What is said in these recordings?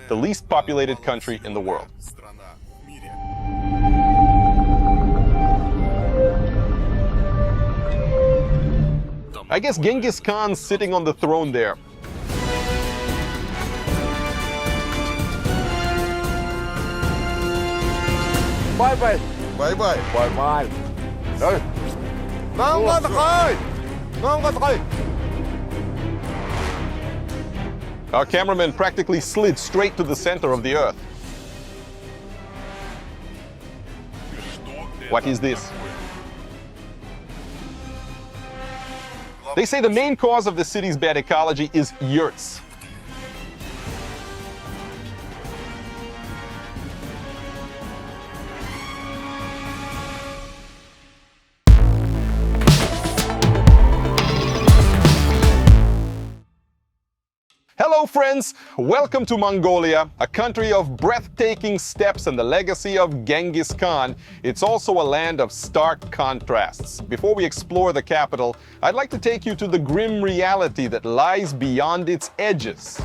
the least populated country in the world. I guess Genghis Khan's sitting on the throne there. Bye-bye. Bye-bye. Bye-bye. Hey. Our cameraman practically slid straight to the center of the Earth. What is this? They say the main cause of the city's bad ecology is yurts. Hello friends, welcome to Mongolia, a country of breathtaking steppes and the legacy of Genghis Khan. It's also a land of stark contrasts. Before we explore the capital, I'd like to take you to the grim reality that lies beyond its edges.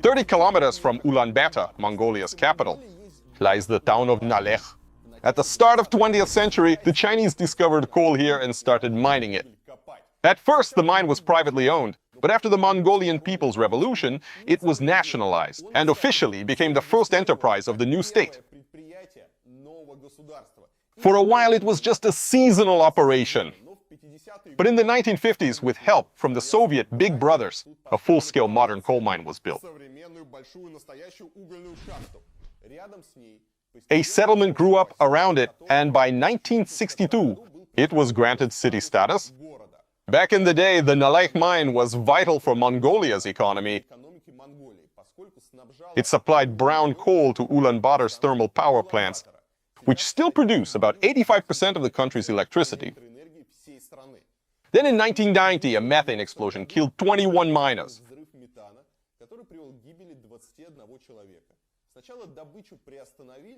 "30 kilometers from Ulaanbaatar, Mongolia's capital, lies the town of Nalech. At the start of 20th century, the Chinese discovered coal here and started mining it. At first, the mine was privately owned, but after the Mongolian People's Revolution, it was nationalized and officially became the first enterprise of the new state. For a while, it was just a seasonal operation. But in the 1950s, with help from the Soviet big brothers, a full-scale modern coal mine was built. A settlement grew up around it, and by 1962, it was granted city status. Back in the day, the Nalech mine was vital for Mongolia's economy. It supplied brown coal to Ulaanbaatar's thermal power plants, which still produce about 85% of the country's electricity. Then in 1990, a methane explosion killed 21 miners.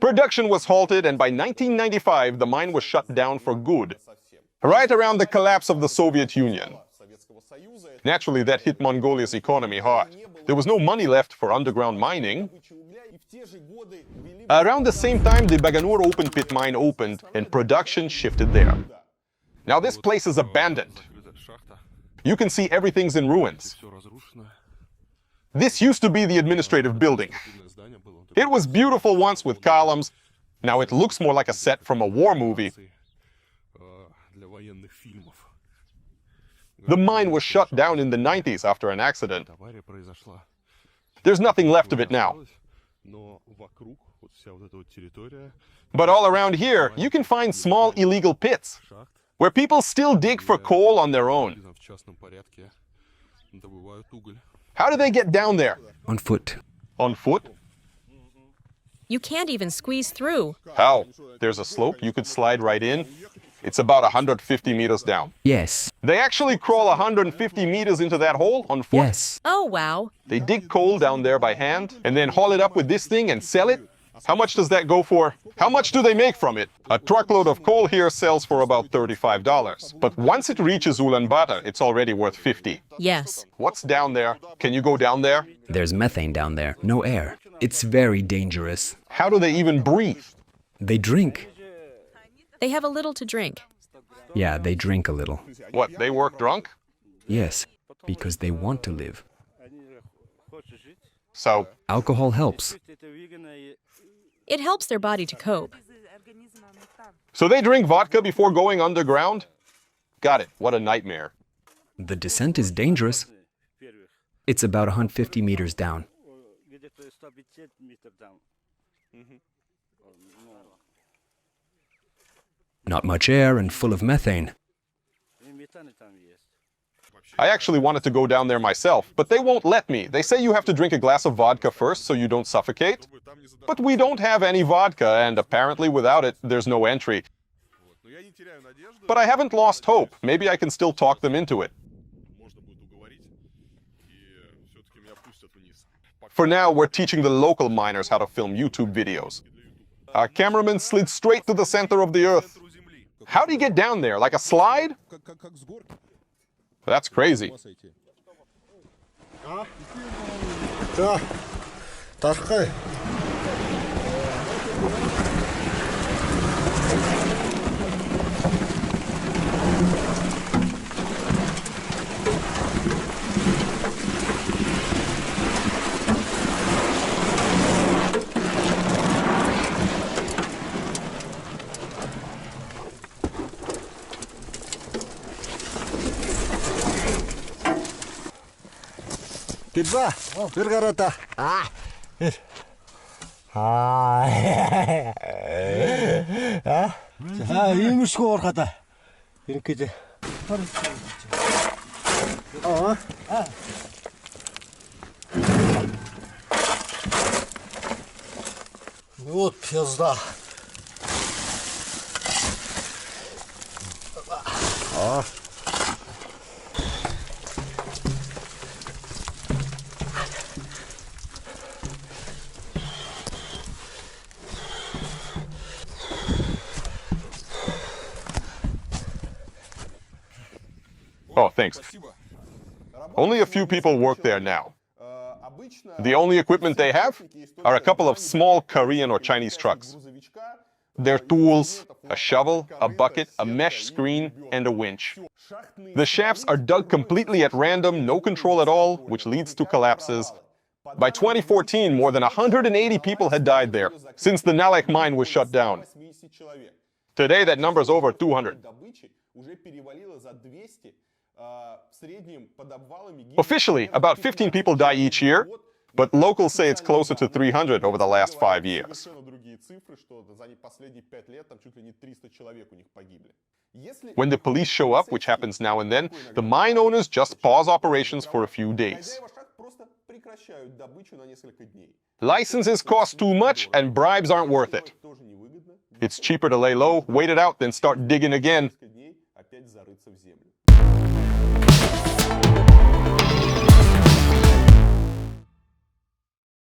Production was halted, and by 1995, the mine was shut down for good, right around the collapse of the Soviet Union. Naturally, that hit Mongolia's economy hard. There was no money left for underground mining. Around the same time, the Baganur open pit mine opened, and production shifted there. Now this place is abandoned. You can see everything's in ruins. This used to be the administrative building. It was beautiful once with columns. Now it looks more like a set from a war movie. The mine was shut down in the 90s after an accident. There's nothing left of it now. But all around here, you can find small illegal pits, where people still dig for coal on their own. How do they get down there? On foot. On foot? You can't even squeeze through. How? There's a slope, you could slide right in. It's about 150 meters down. Yes. They actually crawl 150 meters into that hole on foot? Yes. Oh, wow. They dig coal down there by hand, and then haul it up with this thing and sell it? How much does that go for? How much do they make from it? A truckload of coal here sells for about $35. But once it reaches Ulaanbaatar, it's already worth $50. Yes. What's down there? Can you go down there? There's methane down there, no air. It's very dangerous. How do they even breathe? They drink. They have a little to drink. Yeah, they drink a little. What, they work drunk? Yes, because they want to live. So, Alcohol helps. It helps their body to cope. so they drink vodka before going underground? Got it. What a nightmare. The descent is dangerous. It's about 150 meters down. Not much air and full of methane. I actually wanted to go down there myself, but they won't let me. They say you have to drink a glass of vodka first so you don't suffocate. But we don't have any vodka, and apparently without it, there's no entry. But I haven't lost hope. Maybe I can still talk them into it. For now, we're teaching the local miners how to film YouTube videos. Our cameraman slid straight to the center of the earth. How do you get down there? Like a slide? That's crazy. Pizza, burgerata. Ийм шиг уурхата. Ингээд. Вот пизда. Oh, thanks. Only a few people work there now. The only equipment they have are a couple of small Korean or Chinese trucks. Their tools, a shovel, a bucket, a mesh screen, and a winch. The shafts are dug completely at random, no control at all, which leads to collapses. By 2014, more than 180 people had died there, since the Nalek mine was shut down. Today, that number's over 200. Officially, about 15 people die each year, but locals say it's closer to 300 over the last 5 years. When the police show up, which happens now and then, the mine owners just pause operations for a few days. Licenses cost too much, and bribes aren't worth it. It's cheaper to lay low, wait it out, than start digging again.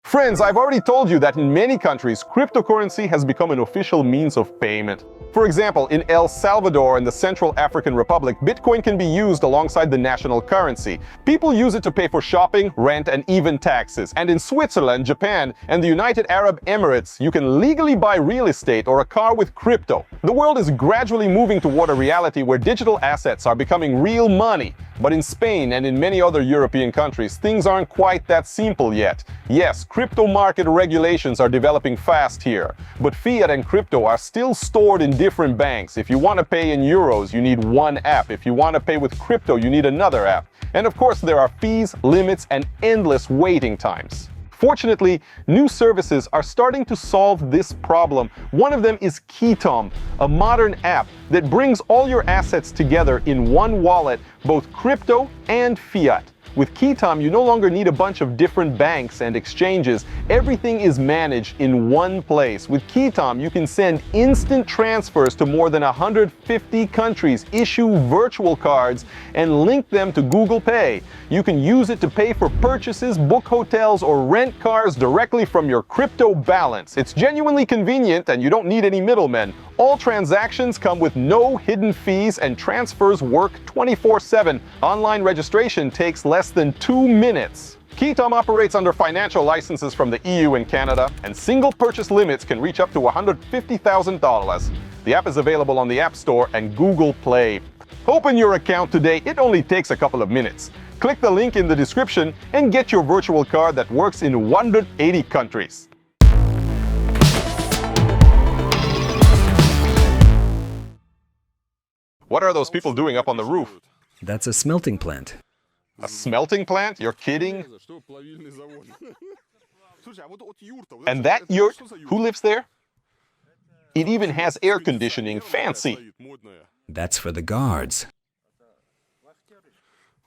Friends, I've already told you that in many countries, cryptocurrency has become an official means of payment. For example, in El Salvador and the Central African Republic, Bitcoin can be used alongside the national currency. People use it to pay for shopping, rent, and even taxes. And in Switzerland, Japan, and the United Arab Emirates, you can legally buy real estate or a car with crypto. The world is gradually moving toward a reality where digital assets are becoming real money. But in Spain and in many other European countries, things aren't quite that simple yet. Yes, crypto market regulations are developing fast here, but fiat and crypto are still stored in different banks. If you want to pay in euros, you need one app. If you want to pay with crypto, you need another app. And of course, there are fees, limits, and endless waiting times. Fortunately, new services are starting to solve this problem. One of them is Keytom, a modern app that brings all your assets together in one wallet, both crypto and fiat. With Keytom, you no longer need a bunch of different banks and exchanges. Everything is managed in one place. With Keytom, you can send instant transfers to more than 150 countries, issue virtual cards, and link them to Google Pay. You can use it to pay for purchases, book hotels, or rent cars directly from your crypto balance. It's genuinely convenient, and you don't need any middlemen. All transactions come with no hidden fees, and transfers work 24/7. Online registration takes less than 2 minutes. Keytom operates under financial licenses from the EU and Canada, and single purchase limits can reach up to $150,000. The app is available on the App Store and Google Play. Open your account today. It only takes a couple of minutes. Click the link in the description and get your virtual card that works in 180 countries. What are those people doing up on the roof? That's a smelting plant. A smelting plant? You're kidding? And that yurt, who lives there? It even has air conditioning, fancy. That's for the guards.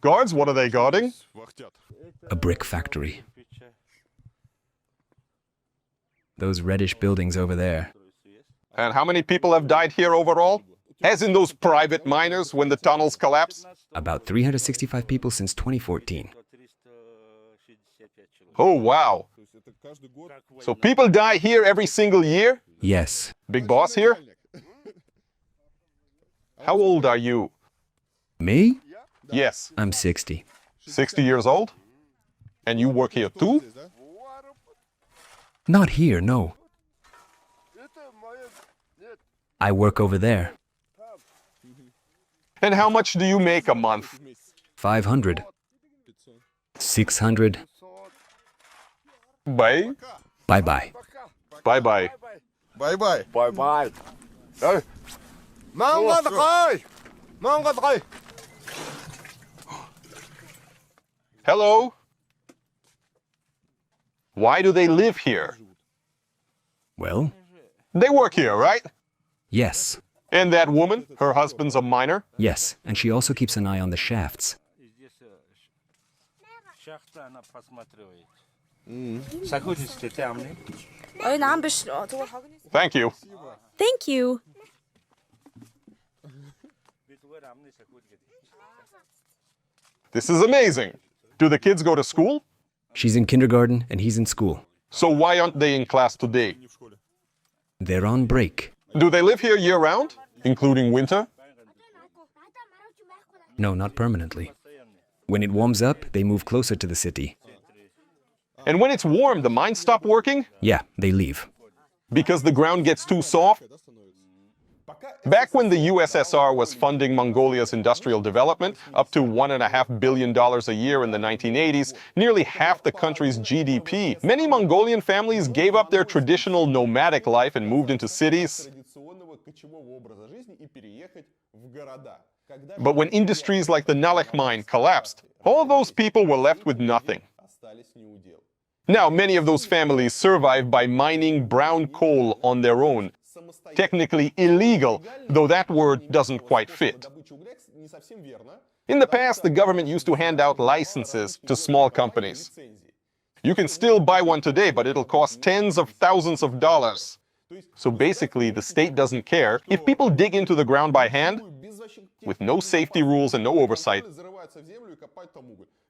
Guards? What are they guarding? A brick factory. Those reddish buildings over there. And how many people have died here overall? As in those private miners when the tunnels collapsed? About 365 people since 2014. Oh, wow. So people die here every single year? Yes. Big boss here? How old are you? Me? Yes. I'm 60. 60 years old? And you work here too? Not here, no. I work over there. And how much do you make a month? 500. 600. Bye? Bye-bye. Bye-bye. Bye-bye. Bye-bye. Ơi, Mang ngon thật ơi. Mang ngon thật ơi. Hello? Why do they live here? Well, They work here, right? yes. And that woman, her husband's a miner? Yes, and she also keeps an eye on the shafts. Thank you. Thank you. This is amazing. Do the kids go to school? She's in kindergarten and he's in school. So why aren't they in class today? They're on break. Do they live here year-round, including winter? No, not permanently. When it warms up, they move closer to the city. And when it's warm, the mines stop working? Yeah, they leave. Because the ground gets too soft? Back when the USSR was funding Mongolia's industrial development, up to $1.5 billion a year in the 1980s, nearly half the country's GDP, many Mongolian families gave up their traditional nomadic life and moved into cities. But when industries like the Nalek mine collapsed, all those people were left with nothing. Now, many of those families survive by mining brown coal on their own. Technically illegal, though that word doesn't quite fit. In the past, the government used to hand out licenses to small companies. You can still buy one today, but it'll cost tens of thousands of dollars. So basically, the state doesn't care if people dig into the ground by hand, with no safety rules and no oversight.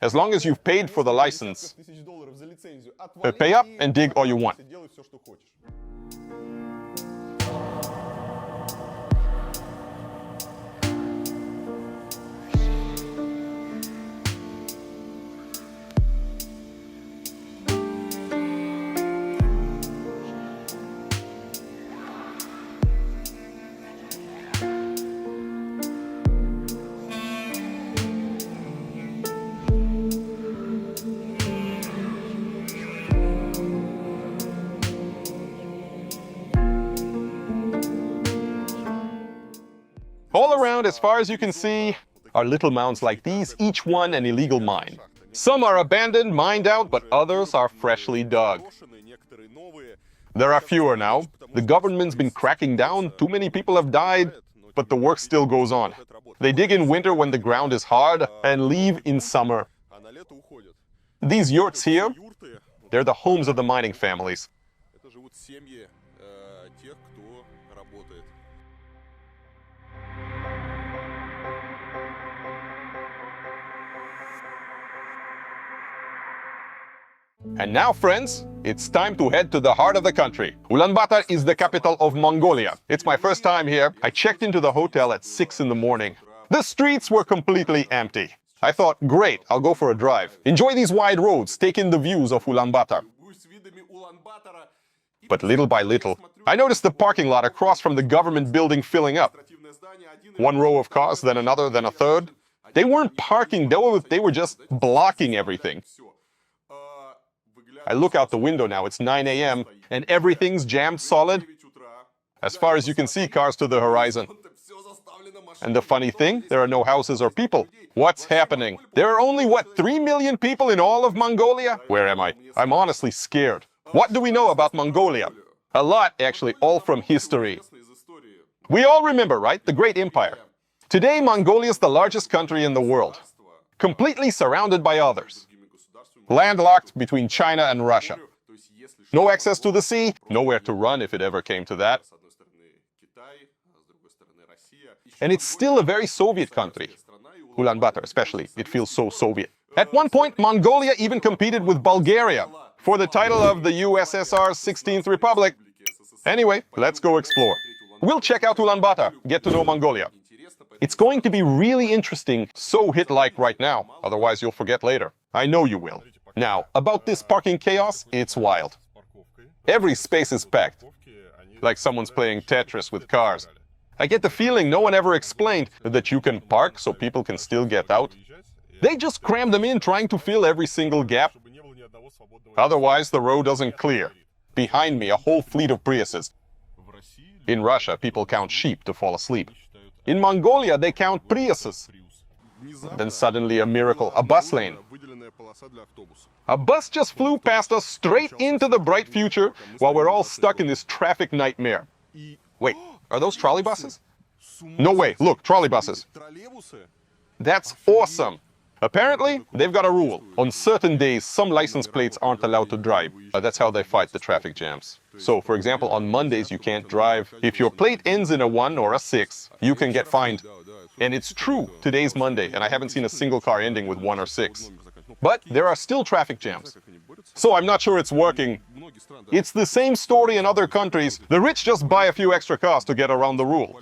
As long as you've paid for the license, pay up and dig all you want. All around, as far as you can see, are little mounds like these, each one an illegal mine. Some are abandoned, mined out, but others are freshly dug. There are fewer now. The government's been cracking down, too many people have died, but the work still goes on. They dig in winter when the ground is hard and leave in summer. These yurts here, they're the homes of the mining families. And now, friends, it's time to head to the heart of the country. Ulaanbaatar is the capital of Mongolia. It's my first time here. I checked into the hotel at 6 in the morning. The streets were completely empty. I thought, great, I'll go for a drive. Enjoy these wide roads, take in the views of Ulaanbaatar. But little by little, I noticed the parking lot across from the government building filling up. One row of cars, then another, then a third. They weren't parking, they were just blocking everything. I look out the window now, it's 9 a.m., and everything's jammed solid. As far as you can see, cars to the horizon. And the funny thing, there are no houses or people. What's happening? There are only, 3 million people in all of Mongolia? Where am I? I'm honestly scared. What do we know about Mongolia? A lot, actually, all from history. We all remember, right? The Great Empire. Today, Mongolia is the largest country in the world. completely surrounded by others. Landlocked between China and Russia. No access to the sea, nowhere to run if it ever came to that. And it's still a very Soviet country. Ulaanbaatar especially, it feels so Soviet. At one point, Mongolia even competed with Bulgaria for the title of the USSR's 16th Republic. Anyway, let's go explore. We'll check out Ulaanbaatar, get to know Mongolia. It's going to be really interesting, so hit like right now, otherwise you'll forget later. I know you will. Now, about this parking chaos, it's wild. Every space is packed, like someone's playing Tetris with cars. I get the feeling no one ever explained that you can park so people can still get out. They just cram them in, trying to fill every single gap. Otherwise, the road doesn't clear. Behind me, a whole fleet of Priuses. In Russia, people count sheep to fall asleep. In Mongolia, they count Priuses. Then suddenly a miracle, a bus lane. A bus just flew past us straight into the bright future while we're all stuck in this traffic nightmare. Wait, are those trolley buses? No way, look, trolley buses. That's awesome. Apparently, they've got a rule. On certain days, some license plates aren't allowed to drive. That's how they fight the traffic jams. So, for example, on Mondays, you can't drive. If your plate ends in a 1 or a 6, you can get fined. And it's true, today's Monday, and I haven't seen a single car ending with 1 or 6. But there are still traffic jams. So I'm not sure it's working. It's the same story in other countries. The rich just buy a few extra cars to get around the rule.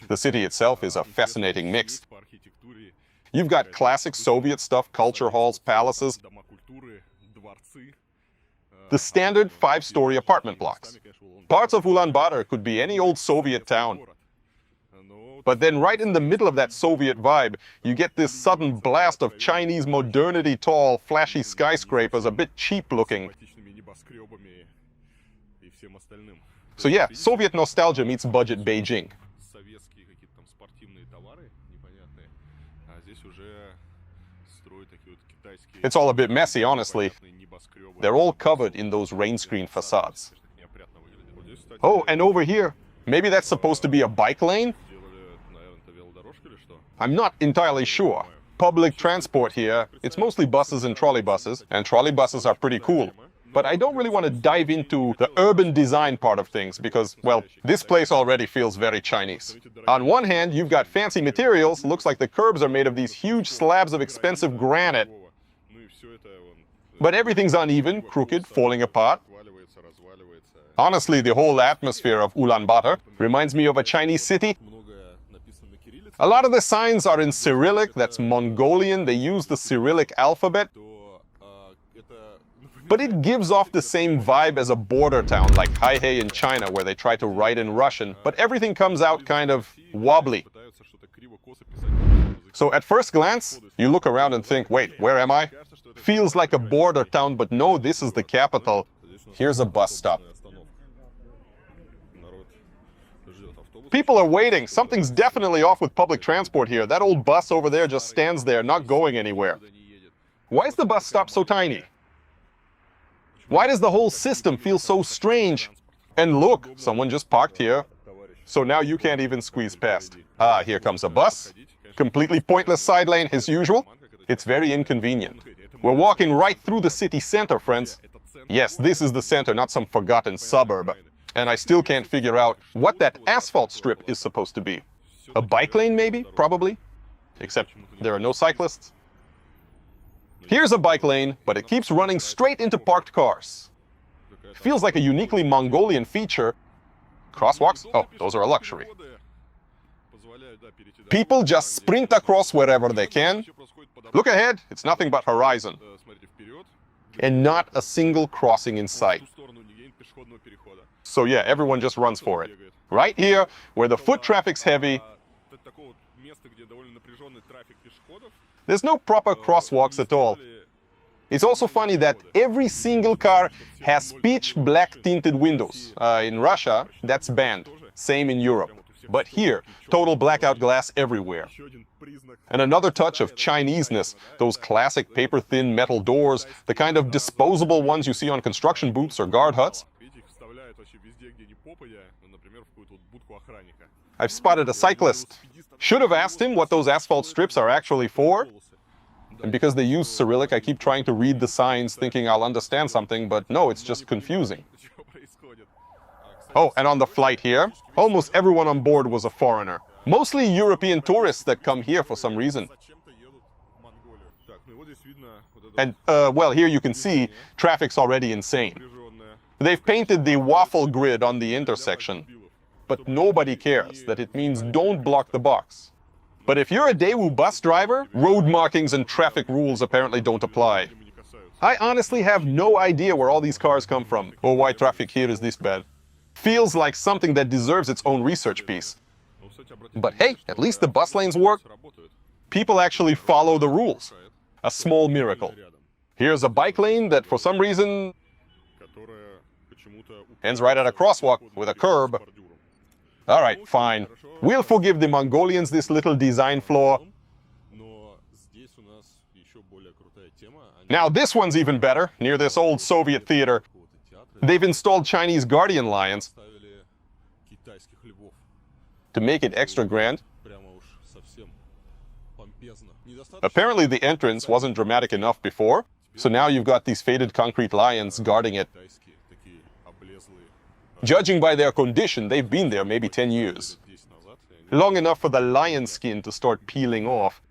The city itself is a fascinating mix. You've got classic Soviet stuff, culture halls, palaces, the standard 5-story apartment blocks. Parts of Ulaanbaatar could be any old Soviet town. But then right in the middle of that Soviet vibe, you get this sudden blast of Chinese modernity, tall, flashy skyscrapers, a bit cheap looking. So yeah, Soviet nostalgia meets budget Beijing. It's all a bit messy, honestly. They're all covered in those rain screen facades. Oh, and over here, maybe that's supposed to be a bike lane? I'm not entirely sure. Public transport here, it's mostly buses and trolleybuses are pretty cool. But I don't really want to dive into the urban design part of things because, well, this place already feels very Chinese. On one hand, you've got fancy materials, looks like the curbs are made of these huge slabs of expensive granite. But everything's uneven, crooked, falling apart. Honestly, the whole atmosphere of Ulaanbaatar reminds me of a Chinese city. A lot of the signs are in Cyrillic, that's Mongolian, they use the Cyrillic alphabet. But it gives off the same vibe as a border town like Haihei in China, where they try to write in Russian, but everything comes out kind of wobbly. So at first glance, you look around and think, wait, where am I? Feels like a border town, but no, this is the capital. Here's a bus stop. People are waiting. Something's definitely off with public transport here. That old bus over there just stands there, not going anywhere. Why is the bus stop so tiny? Why does the whole system feel so strange? And look, someone just parked here. So now you can't even squeeze past. Ah, here comes a bus. Completely pointless side lane as usual. It's very inconvenient. We're walking right through the city center, friends. Yes, this is the center, not some forgotten suburb. And I still can't figure out what that asphalt strip is supposed to be. A bike lane, maybe? Probably. Except there are no cyclists. Here's a bike lane, but it keeps running straight into parked cars. Feels like a uniquely Mongolian feature. Crosswalks? Oh, those are a luxury. People just sprint across wherever they can. Look ahead, it's nothing but horizon. And not a single crossing in sight. So yeah, everyone just runs for it. Right here, where the foot traffic's heavy, there's no proper crosswalks at all. It's also funny that every single car has pitch black tinted windows. In Russia, that's banned. Same in Europe. But here, total blackout glass everywhere. And another touch of Chineseness, those classic paper-thin metal doors, the kind of disposable ones you see on construction booths or guard huts. I've spotted a cyclist. Should have asked him what those asphalt strips are actually for. And because they use Cyrillic, I keep trying to read the signs thinking I'll understand something, but no, it's just confusing. Oh, and on the flight here, almost everyone on board was a foreigner. Mostly European tourists that come here for some reason. And, well, here you can see, traffic's already insane. They've painted the waffle grid on the intersection. But nobody cares that it means don't block the box. But if you're a Daewoo bus driver, road markings and traffic rules apparently don't apply. I honestly have no idea where all these cars come from, or why traffic here is this bad. Feels like something that deserves its own research piece. But hey, at least the bus lanes work. People actually follow the rules. A small miracle. Here's a bike lane that for some reason ends right at a crosswalk with a curb. All right, fine. We'll forgive the Mongolians this little design flaw. Now this one's even better, near this old Soviet theater. They've installed Chinese guardian lions to make it extra grand. Apparently the entrance wasn't dramatic enough before, so now you've got these faded concrete lions guarding it. Judging by their condition, they've been there maybe 10 years. Long enough for the lion skin to start peeling off.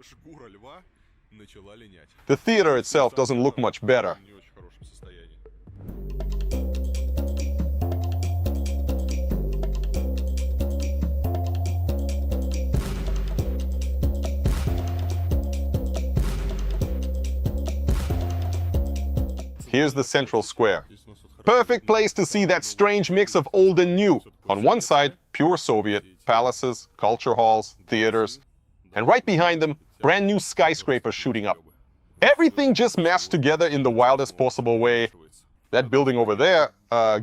The theater itself doesn't look much better. Here's the central square. Perfect place to see that strange mix of old and new. On one side, pure Soviet, palaces, culture halls, theaters. And right behind them, brand new skyscrapers shooting up. Everything just mashed together in the wildest possible way. That building over there,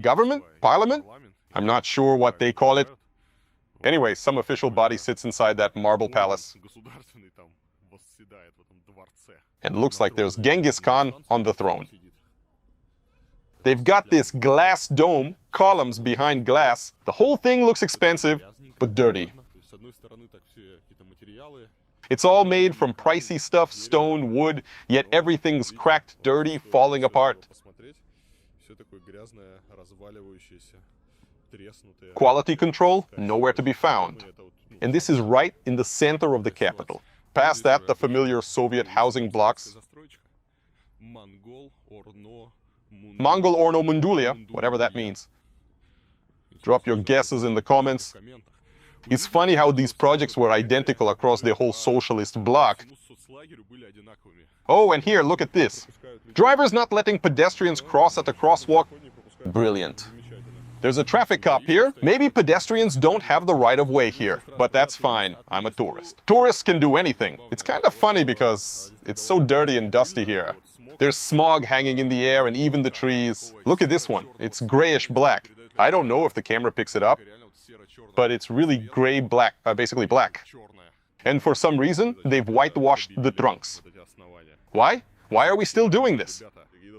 government? Parliament? I'm not sure what they call it. Anyway, some official body sits inside that marble palace. And looks like there's Genghis Khan on the throne. They've got this glass dome, columns behind glass. The whole thing looks expensive, but dirty. It's all made from pricey stuff, stone, wood, yet everything's cracked, dirty, falling apart. Quality control, nowhere to be found. And this is right in the center of the capital. Past that, the familiar Soviet housing blocks. Mongol or no Mongolia, whatever that means. Drop your guesses in the comments. It's funny how these projects were identical across the whole socialist bloc. Oh, and here, look at this. Drivers not letting pedestrians cross at the crosswalk. Brilliant. There's a traffic cop here. Maybe pedestrians don't have the right of way here, but that's fine. I'm a tourist. Tourists can do anything. It's kind of funny because it's so dirty and dusty here. There's smog hanging in the air and even the trees. Look at this one. It's grayish-black. I don't know if the camera picks it up, but it's really gray-black, basically black. And for some reason, they've whitewashed the trunks. Why? Why are we still doing this?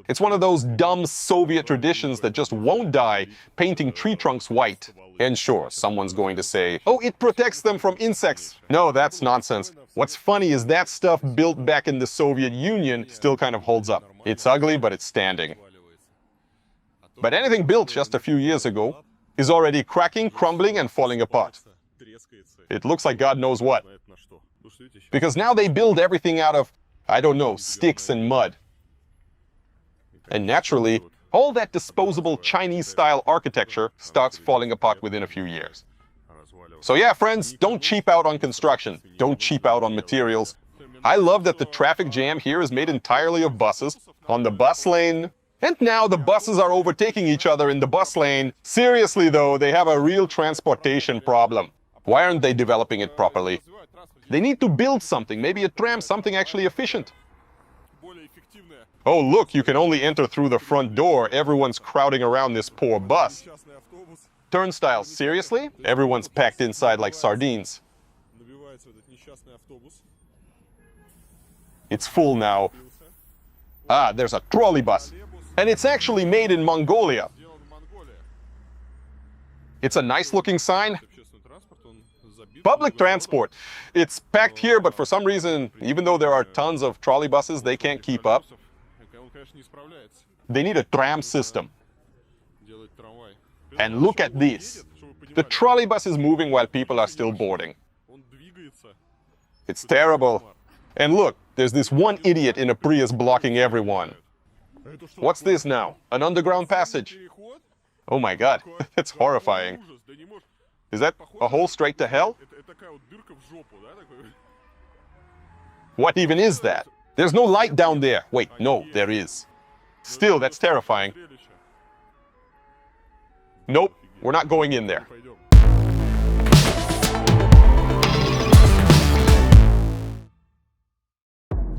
It's one of those dumb Soviet traditions that just won't die, painting tree trunks white. And sure, someone's going to say, oh, it protects them from insects. No, that's nonsense. What's funny is that stuff built back in the Soviet Union still kind of holds up. It's ugly, but it's standing. But anything built just a few years ago is already cracking, crumbling, and falling apart. It looks like God knows what. Because now they build everything out of, I don't know, sticks and mud. And naturally, all that disposable Chinese-style architecture starts falling apart within a few years. So yeah, friends, don't cheap out on construction. Don't cheap out on materials. I love that the traffic jam here is made entirely of buses on the bus lane. And now the buses are overtaking each other in the bus lane. Seriously though, they have a real transportation problem. Why aren't they developing it properly? They need to build something, maybe a tram, something actually efficient. Oh look, you can only enter through the front door. Everyone's crowding around this poor bus. Turnstiles, seriously? Everyone's packed inside like sardines. It's full now. Ah, there's a trolley bus. And it's actually made in Mongolia. It's a nice looking sign. Public transport. It's packed here, but for some reason, even though there are tons of trolley buses, they can't keep up. They need a tram system. And look at this. The trolley bus is moving while people are still boarding. It's terrible. And look, there's this one idiot in a Prius blocking everyone. What's this now? An underground passage? Oh my god, that's horrifying. Is that a hole straight to hell? What even is that? There's no light down there. Wait, no, there is. Still, that's terrifying. Nope, we're not going in there.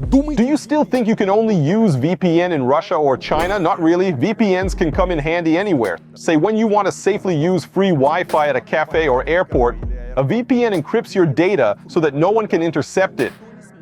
Do you still think you can only use VPN in Russia or China? Not really. VPNs can come in handy anywhere. Say when you want to safely use free Wi-Fi at a cafe or airport, a VPN encrypts your data so that no one can intercept it.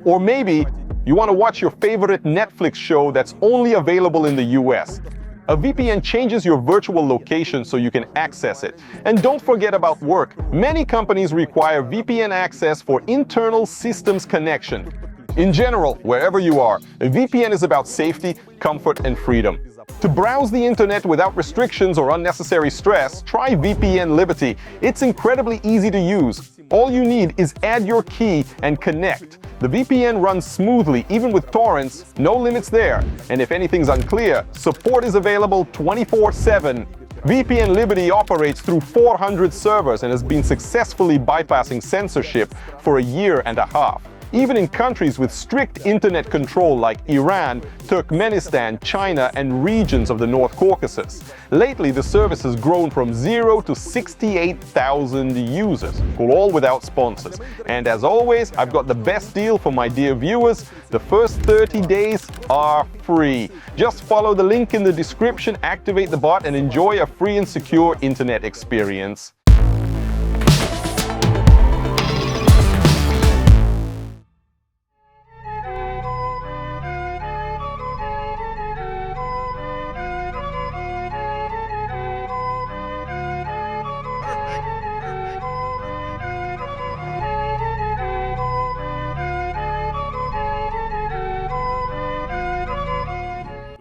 Or maybe you want to watch your favorite Netflix show that's only available in the US. A VPN changes your virtual location so you can access it. And don't forget about work. Many companies require VPN access for internal systems connection. In general, wherever you are, a VPN is about safety, comfort, and freedom. To browse the internet without restrictions or unnecessary stress, try VPN Liberty. It's incredibly easy to use. All you need is add your key and connect. The VPN runs smoothly, even with torrents, no limits there. And if anything's unclear, support is available 24/7. VPN Liberty operates through 400 servers and has been successfully bypassing censorship for a year and a half. Even in countries with strict internet control like Iran, Turkmenistan, China, and regions of the North Caucasus. Lately, the service has grown from 0 to 68,000 users, all without sponsors. And as always, I've got the best deal for my dear viewers. The first 30 days are free. Just follow the link in the description, activate the bot, and enjoy a free and secure internet experience.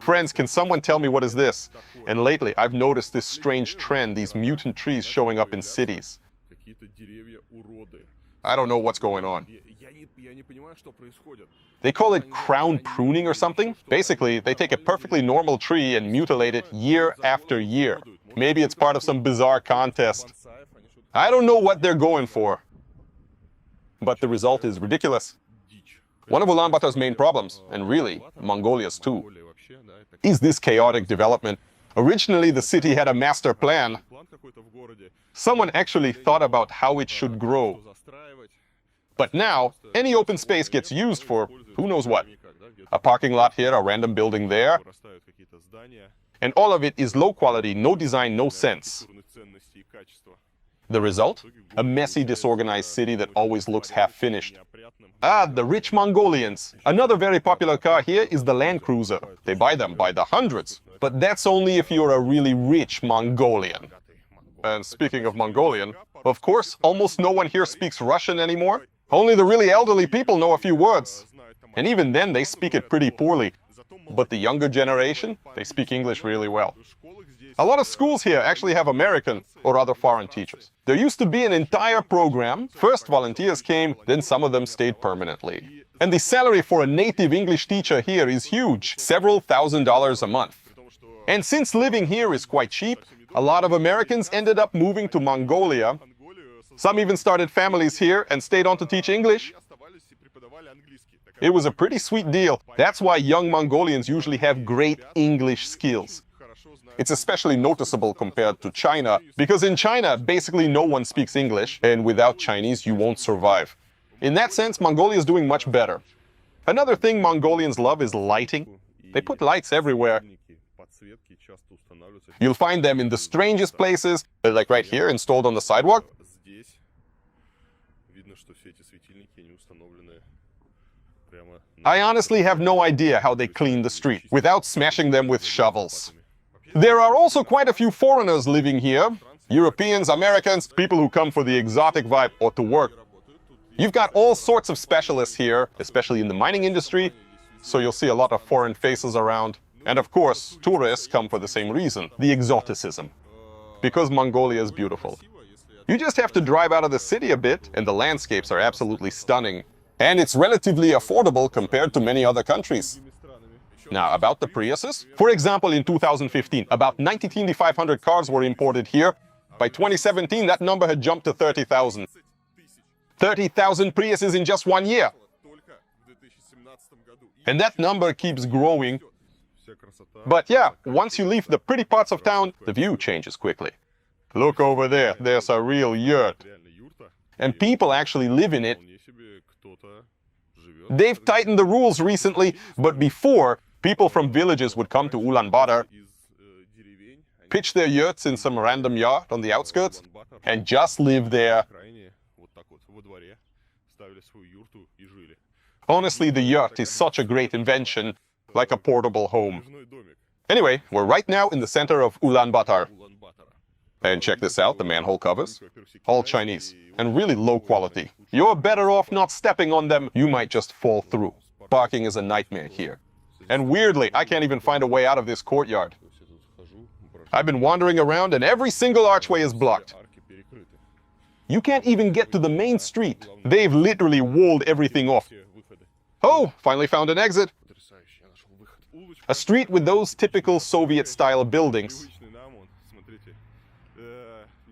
Friends, can someone tell me what is this? And lately, I've noticed this strange trend, these mutant trees showing up in cities. I don't know what's going on. They call it crown pruning or something. Basically, they take a perfectly normal tree and mutilate it year after year. Maybe it's part of some bizarre contest. I don't know what they're going for. But the result is ridiculous. One of Ulaanbaatar's main problems, and really, Mongolia's too, is this chaotic development. Originally, the city had a master plan. Someone actually thought about how it should grow. But now, any open space gets used for who knows what. A parking lot here, a random building there. And all of it is low quality, no design, no sense. The result? A messy, disorganized city that always looks half-finished. Ah, the rich Mongolians. Another very popular car here is the Land Cruiser. They buy them by the hundreds. But that's only if you're a really rich Mongolian. And speaking of Mongolian, of course, almost no one here speaks Russian anymore. Only the really elderly people know a few words. And even then, they speak it pretty poorly. But the younger generation, they speak English really well. A lot of schools here actually have American or other foreign teachers. There used to be an entire program. First volunteers came, then some of them stayed permanently. And the salary for a native English teacher here is huge, several $1,000s a month. And since living here is quite cheap, a lot of Americans ended up moving to Mongolia. Some even started families here and stayed on to teach English. It was a pretty sweet deal. That's why young Mongolians usually have great English skills. It's especially noticeable compared to China, because in China, basically no one speaks English, and without Chinese, you won't survive. In that sense, Mongolia is doing much better. Another thing Mongolians love is lighting. They put lights everywhere. You'll find them in the strangest places, like right here, installed on the sidewalk. I honestly have no idea how they clean the street without smashing them with shovels. There are also quite a few foreigners living here. Europeans, Americans, people who come for the exotic vibe or to work. You've got all sorts of specialists here, especially in the mining industry, so you'll see a lot of foreign faces around. And of course, tourists come for the same reason, the exoticism. Because Mongolia is beautiful. You just have to drive out of the city a bit, and the landscapes are absolutely stunning. And it's relatively affordable compared to many other countries. Now, about the Priuses. For example, in 2015, about 90,500 cars were imported here. By 2017, that number had jumped to 30,000. 30,000 Priuses in just 1 year. And that number keeps growing. But yeah, once you leave the pretty parts of town, the view changes quickly. Look over there, there's a real yurt. And people actually live in it. They've tightened the rules recently, but before, people from villages would come to Ulaanbaatar, pitch their yurts in some random yard on the outskirts, and just live there. Honestly, the yurt is such a great invention, like a portable home. Anyway, we're right now in the center of Ulaanbaatar. And check this out, the manhole covers. All Chinese, and really low quality. You're better off not stepping on them, you might just fall through. Parking is a nightmare here. And weirdly, I can't even find a way out of this courtyard. I've been wandering around and every single archway is blocked. You can't even get to the main street. They've literally walled everything off. Oh, finally found an exit. A street with those typical Soviet-style buildings.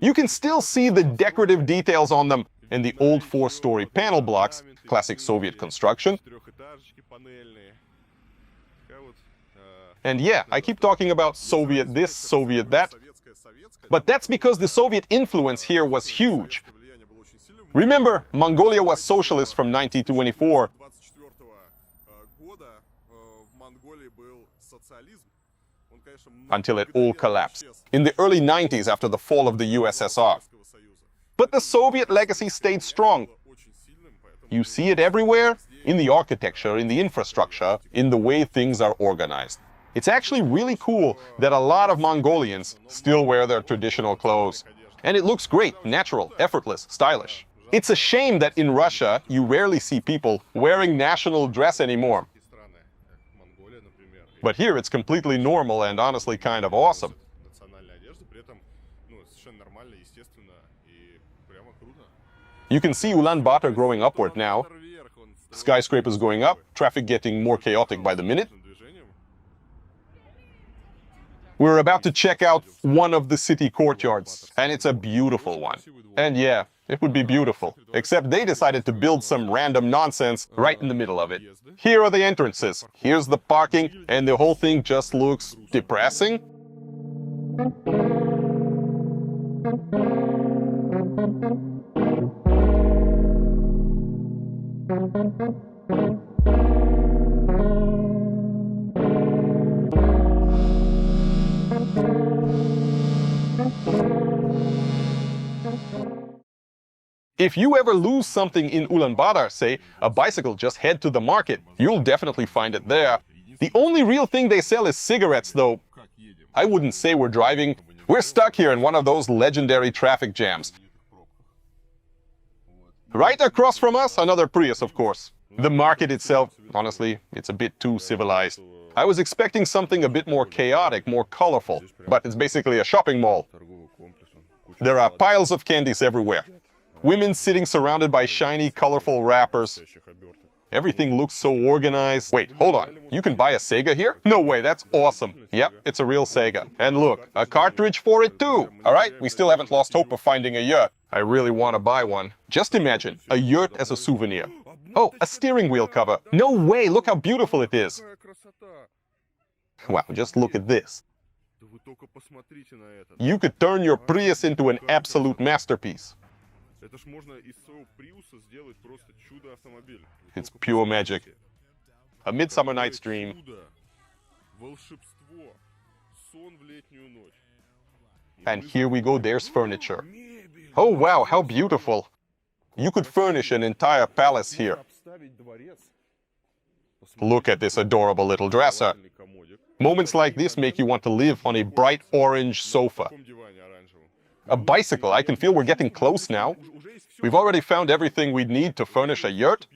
You can still see the decorative details on them and the old 4-story panel blocks, classic Soviet construction. And yeah, I keep talking about Soviet this, Soviet that, but that's because the Soviet influence here was huge. Remember, Mongolia was socialist from 1924. Until it all collapsed in the early 90s after the fall of the USSR. But the Soviet legacy stayed strong. You see it everywhere, in the architecture, in the infrastructure, in the way things are organized. It's actually really cool that a lot of Mongolians still wear their traditional clothes. And it looks great, natural, effortless, stylish. It's a shame that in Russia, you rarely see people wearing national dress anymore. But here it's completely normal and honestly kind of awesome. You can see Ulaanbaatar growing upward now. Skyscrapers going up, traffic getting more chaotic by the minute. We're about to check out one of the city courtyards, and it's a beautiful one. And yeah, it would be beautiful, except they decided to build some random nonsense right in the middle of it. Here are the entrances, here's the parking, and the whole thing just looks depressing. If you ever lose something in Ulaanbaatar, say a bicycle, just head to the market. You'll definitely find it there. The only real thing they sell is cigarettes, though. I wouldn't say we're driving. We're stuck here in one of those legendary traffic jams. Right across from us, another Prius, of course. The market itself, honestly, it's a bit too civilized. I was expecting something a bit more chaotic, more colorful, but it's basically a shopping mall. There are piles of candies everywhere. Women sitting surrounded by shiny, colorful wrappers. Everything looks so organized. Wait, hold on. You can buy a Sega here? No way, that's awesome. Yep, it's a real Sega. And look, a cartridge for it too. Alright, we still haven't lost hope of finding a yurt. I really want to buy one. Just imagine, a yurt as a souvenir. Oh, a steering wheel cover. No way, look how beautiful it is. Wow, just look at this. You could turn your Prius into an absolute masterpiece. It's pure magic. A Midsummer Night's Dream. And here we go, there's furniture. Oh wow, how beautiful. You could furnish an entire palace here. Look at this adorable little dresser. Moments like this make you want to live on a bright orange sofa. A bicycle, I can feel we're getting close now. We've already found everything we need to furnish a yurt.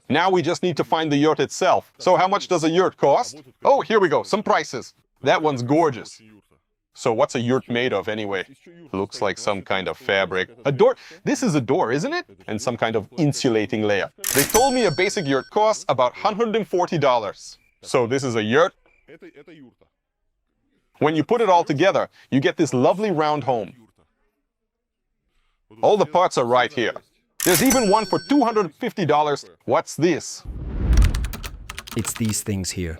Now we just need to find the yurt itself. So how much does a yurt cost? Oh, here we go, some prices. That one's gorgeous. So what's a yurt made of anyway? Looks like some kind of fabric. A door? This is a door, isn't it? And some kind of insulating layer. They told me a basic yurt costs about $140. So this is a yurt. When you put it all together, you get this lovely round home. All the parts are right here. There's even one for $250. What's this? It's these things here.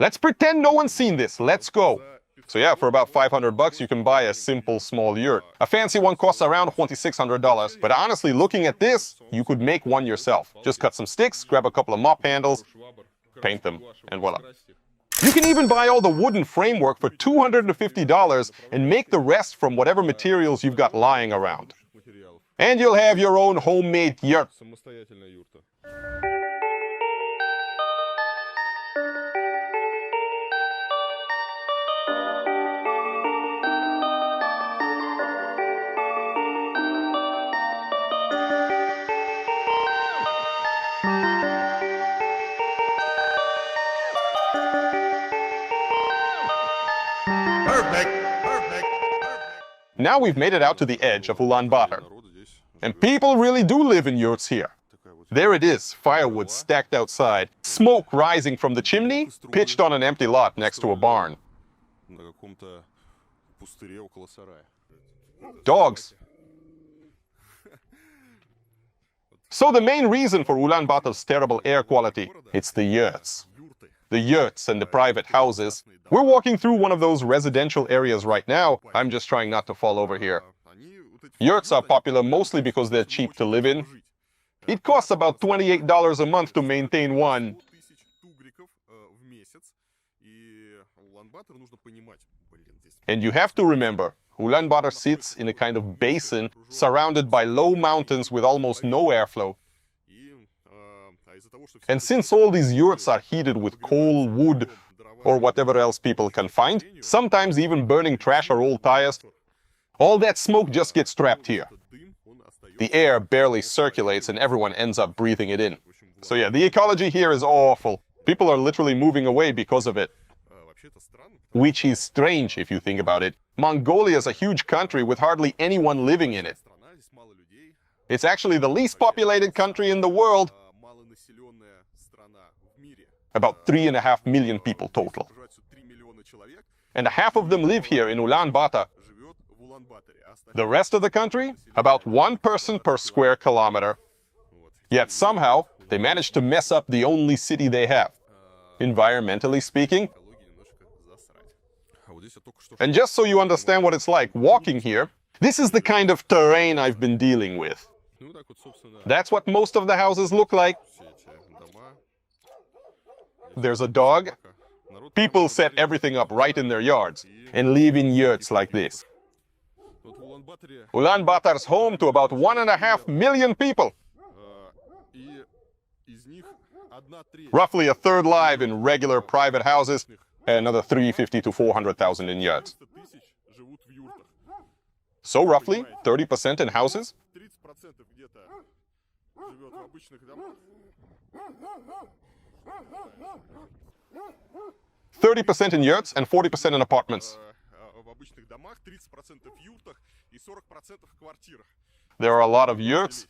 Let's pretend no one's seen this. Let's go. So yeah, for about $500 you can buy a simple small yurt. A fancy one costs around $2,600. But honestly, looking at this, you could make one yourself. Just cut some sticks, grab a couple of mop handles, paint them, and voila. You can even buy all the wooden framework for $250 and make the rest from whatever materials you've got lying around. And you'll have your own homemade yurt. Now we've made it out to the edge of Ulaanbaatar. And people really do live in yurts here. There it is, firewood stacked outside, smoke rising from the chimney, pitched on an empty lot next to a barn. Dogs. So the main reason for Ulaanbaatar's terrible air quality, it's the yurts. The yurts and the private houses. We're walking through one of those residential areas right now. I'm just trying not to fall over here. Yurts are popular mostly because they're cheap to live in. It costs about $28 a month to maintain one. And you have to remember, Ulaanbaatar sits in a kind of basin surrounded by low mountains with almost no airflow. And since all these yurts are heated with coal, wood, or whatever else people can find, sometimes even burning trash or old tires, all that smoke just gets trapped here. The air barely circulates and everyone ends up breathing it in. So yeah, the ecology here is awful. People are literally moving away because of it. Which is strange if you think about it. Mongolia is a huge country with hardly anyone living in it. It's actually the least populated country in the world. About 3.5 million people total. And half of them live here in Ulaanbaatar. The rest of the country, about 1 person per square kilometer. Yet somehow, they managed to mess up the only city they have, environmentally speaking. And just so you understand what it's like walking here, this is the kind of terrain I've been dealing with. That's what most of the houses look like. There's a dog. People set everything up right in their yards and live in yurts like this. Ulaanbaatar's home to about 1.5 million people. Roughly a third live in regular private houses, and another 350 to 400,000 in yurts. So roughly 30% in houses. 30% in yurts and 40% in apartments. There are a lot of yurts.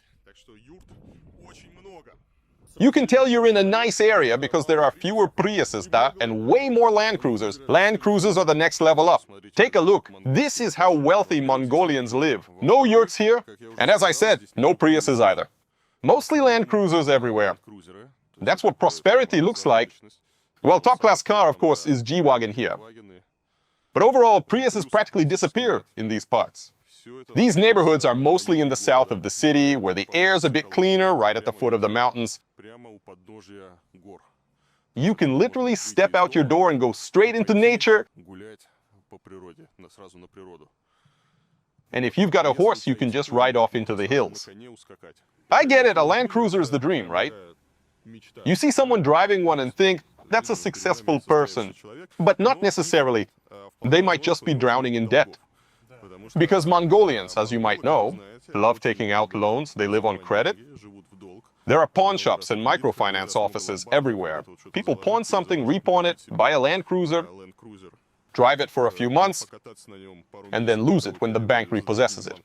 You can tell you're in a nice area because there are fewer Priuses and way more Land Cruisers. Land Cruisers are the next level up. Take a look. This is how wealthy Mongolians live. No yurts here, and as I said, no Priuses either. Mostly Land Cruisers everywhere. That's what prosperity looks like. Well, top-class car, of course, is G-Wagon here. But overall, Priuses practically disappear in these parts. These neighborhoods are mostly in the south of the city, where the air's a bit cleaner, right at the foot of the mountains. You can literally step out your door and go straight into nature. And if you've got a horse, you can just ride off into the hills. I get it, a Land Cruiser is the dream, right? You see someone driving one and think, that's a successful person. But not necessarily. They might just be drowning in debt. Because Mongolians, as you might know, love taking out loans, they live on credit. There are pawn shops and microfinance offices everywhere. People pawn something, repawn it, buy a Land Cruiser, drive it for a few months, and then lose it when the bank repossesses it.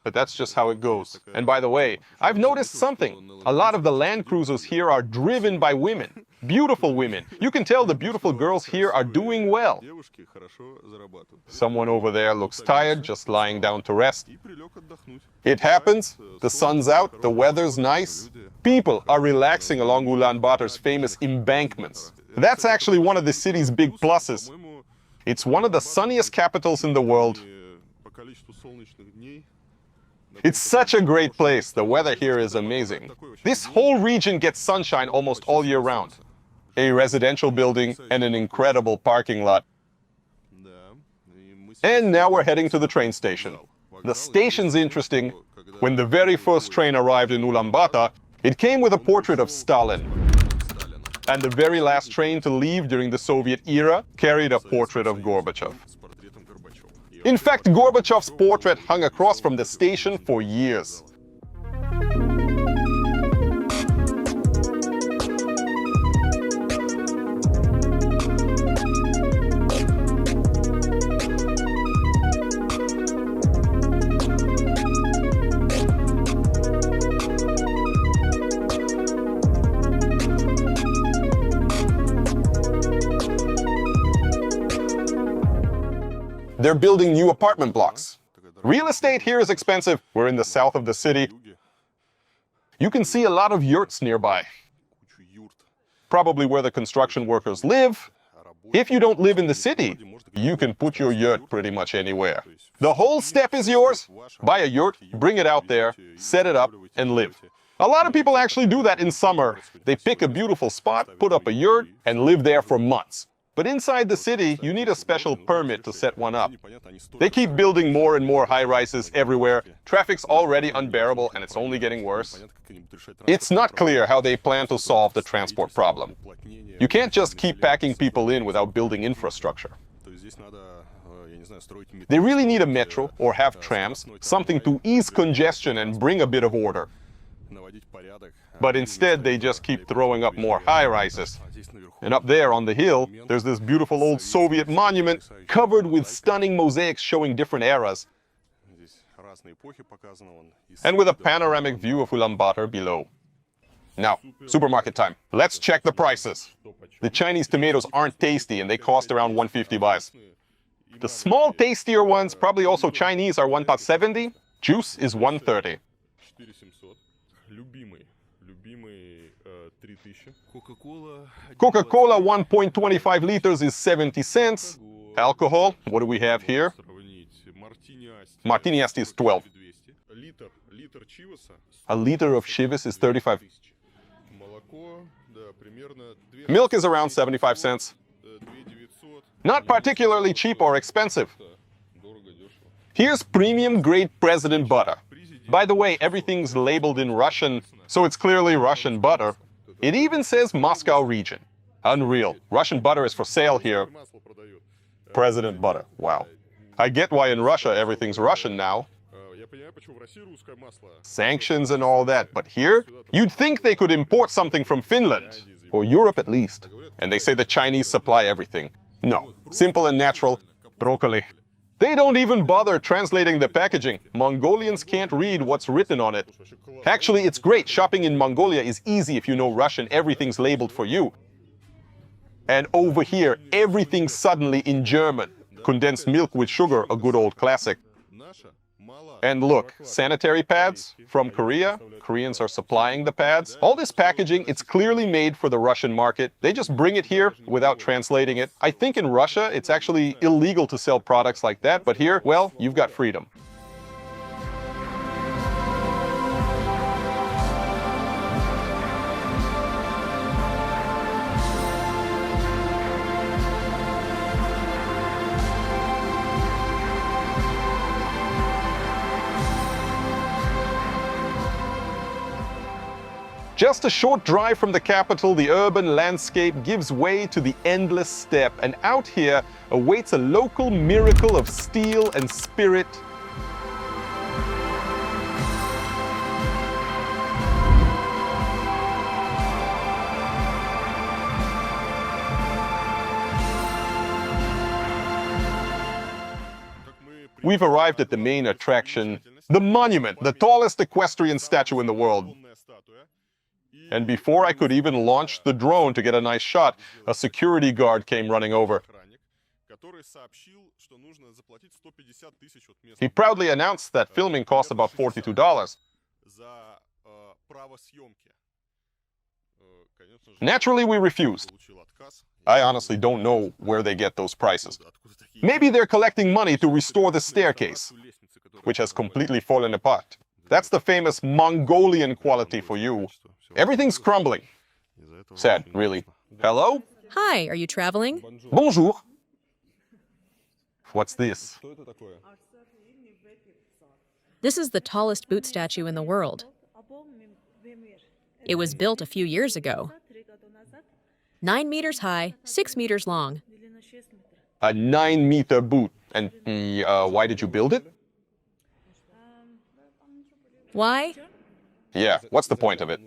But that's just how it goes. And by the way, I've noticed something. A lot of the Land Cruisers here are driven by women. Beautiful women. You can tell the beautiful girls here are doing well. Someone over there looks tired, just lying down to rest. It happens. The sun's out, the weather's nice. People are relaxing along Ulaanbaatar's famous embankments. That's actually one of the city's big pluses. It's one of the sunniest capitals in the world. It's such a great place. The weather here is amazing. This whole region gets sunshine almost all year round. A residential building and an incredible parking lot. And now we're heading to the train station. The station's interesting. When the very first train arrived in Ulaanbaatar, it came with a portrait of Stalin. And the very last train to leave during the Soviet era carried a portrait of Gorbachev. In fact, Gorbachev's portrait hung across from the station for years. They're building new apartment blocks. Real estate here is expensive. We're in the south of the city. You can see a lot of yurts nearby. Probably where the construction workers live. If you don't live in the city, you can put your yurt pretty much anywhere. The whole steppe is yours. Buy a yurt, bring it out there, set it up, and live. A lot of people actually do that in summer. They pick a beautiful spot, put up a yurt, and live there for months. But inside the city, you need a special permit to set one up. They keep building more and more high-rises everywhere. Traffic's already unbearable, and it's only getting worse. It's not clear how they plan to solve the transport problem. You can't just keep packing people in without building infrastructure. They really need a metro or have trams, something to ease congestion and bring a bit of order. But instead, they just keep throwing up more high-rises. And up there on the hill, there's this beautiful old Soviet monument covered with stunning mosaics showing different eras. And with a panoramic view of Ulaanbaatar below. Now, supermarket time. Let's check the prices. The Chinese tomatoes aren't tasty and they cost around 150 baht. The small, tastier ones, probably also Chinese, are 1.70. Juice is 130. Coca-Cola 1.25 liters is 70 cents. Alcohol, what do we have here? Martini Asti is 12. A liter of Chivas is 35. Milk is around 75 cents. Not particularly cheap or expensive. Here's premium grade President butter. By the way, everything's labeled in Russian, so it's clearly Russian butter. It even says Moscow region. Unreal. Russian butter is for sale here. President butter. Wow. I get why in Russia everything's Russian now. Sanctions and all that. But here, you'd think they could import something from Finland. Or Europe at least. And they say the Chinese supply everything. No. Simple and natural. Broccoli. They don't even bother translating the packaging. Mongolians can't read what's written on it. Actually, it's great. Shopping in Mongolia is easy if you know Russian. Everything's labeled for you. And over here, everything's suddenly in German. Condensed milk with sugar, a good old classic. And look, sanitary pads from Korea. Koreans are supplying the pads. All this packaging, it's clearly made for the Russian market. They just bring it here without translating it. I think in Russia, it's actually illegal to sell products like that. But here, well, you've got freedom. Just a short drive from the capital, the urban landscape gives way to the endless steppe, and out here awaits a local miracle of steel and spirit. We've arrived at the main attraction, the monument, the tallest equestrian statue in the world. And before I could even launch the drone to get a nice shot, a security guard came running over. He proudly announced that filming cost about $42. Naturally, we refused. I honestly don't know where they get those prices. Maybe they're collecting money to restore the staircase, which has completely fallen apart. That's the famous Mongolian quality for you. Everything's crumbling. Sad, really. Hello? Hi, are you traveling? Bonjour. What's this? This is the tallest boot statue in the world. It was built a few years ago. 9 meters high, 6 meters long. A 9-meter boot. And why did you build it? Why? Yeah, what's the point of it?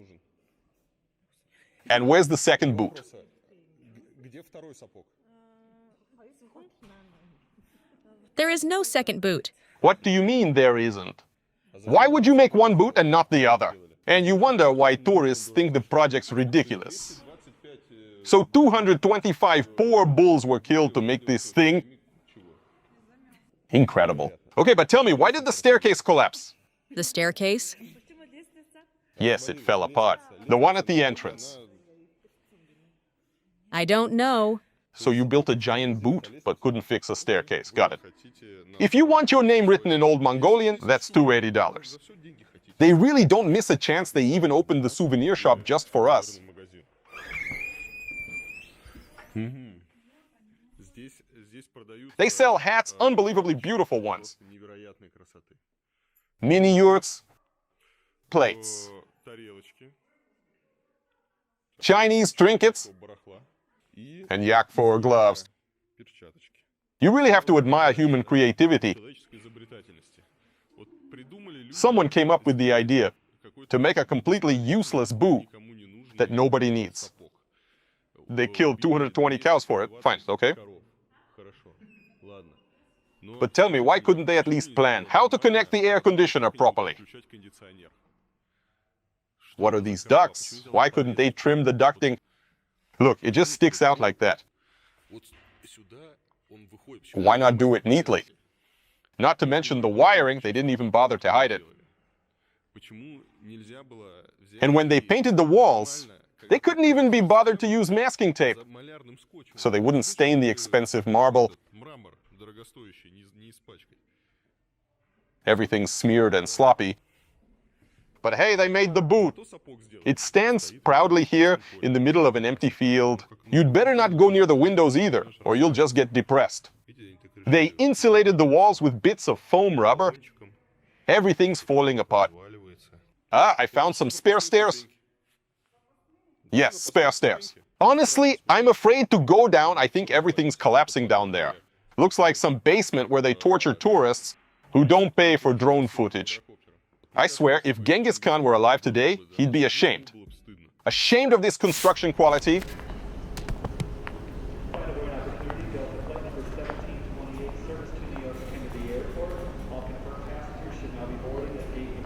And where's the second boot? There is no second boot. What do you mean there isn't? Why would you make one boot and not the other? And you wonder why tourists think the project's ridiculous. So 225 poor bulls were killed to make this thing? Incredible. Okay, but tell me, why did the staircase collapse? The staircase? Yes, it fell apart. The one at the entrance. I don't know. So you built a giant boot, but couldn't fix a staircase. Got it. If you want your name written in Old Mongolian, that's $280. They really don't miss a chance they even opened the souvenir shop just for us. They sell hats, unbelievably beautiful ones. Mini yurts, plates, Chinese trinkets, and yak for gloves. You really have to admire human creativity. Someone came up with the idea to make a completely useless boot that nobody needs. They killed 220 cows for it. Fine, okay. But tell me, why couldn't they at least plan how to connect the air conditioner properly? What are these ducts? Why couldn't they trim the ducting? Look, it just sticks out like that. Why not do it neatly? Not to mention the wiring, they didn't even bother to hide it. And when they painted the walls, they couldn't even be bothered to use masking tape, so they wouldn't stain the expensive marble. Everything's smeared and sloppy. But hey, they made the boot. It stands proudly here in the middle of an empty field. You'd better not go near the windows either, or you'll just get depressed. They insulated the walls with bits of foam rubber. Everything's falling apart. Ah, I found some spare stairs. Yes, spare stairs. Honestly, I'm afraid to go down. I think everything's collapsing down there. Looks like some basement where they torture tourists who don't pay for drone footage. I swear, if Genghis Khan were alive today, he'd be ashamed. Ashamed of this construction quality. Service to New York Kennedy Airport. All confirmed passengers should now be boarding at gate